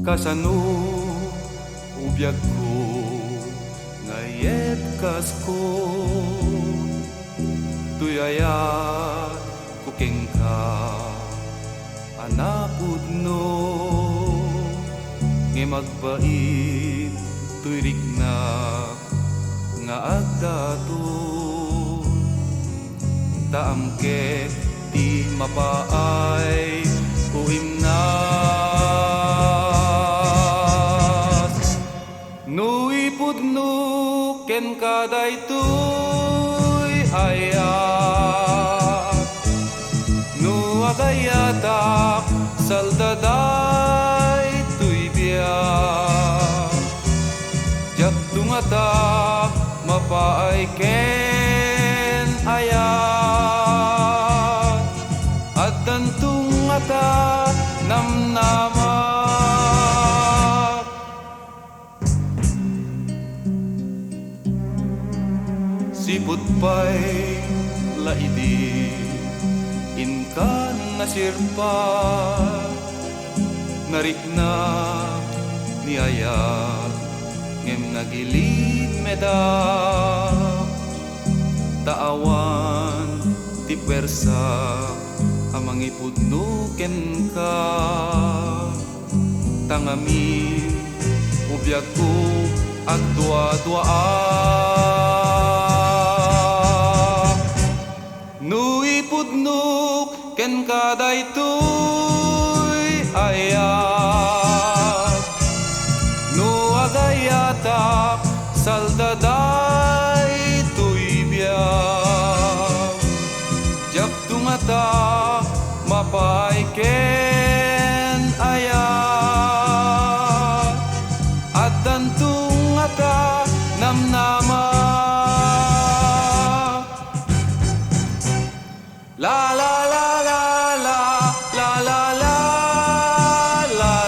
kasano ubiyag ko ngayet kasko tuyaya kuking ka anapud no ngi magbait tuirik na nga agdato taamke ti mapaay uimnas nui pudno ken kadaytoy ayat nu agayatak saldaday tuy biyak jak tungatak mapaay ken ayat at dantung ata namnamak siput pa'y laidi inkan nasirpa narikna niayat ngem nagilid meda taawan ti pwersa amang ipudno ken ka tangamin ubiyag ko agdua-dua nu ipudno ken kadaytoy ayat nu agayatak saldaday tuy biyak jak tungata mapaay ken ayat at dantung ata namnama la la la la la la la la la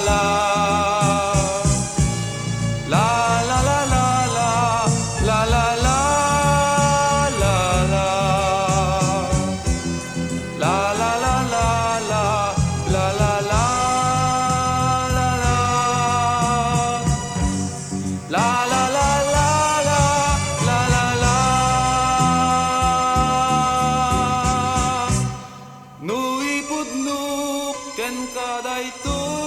la la la la la la la la nu ipudno ken kadaytoy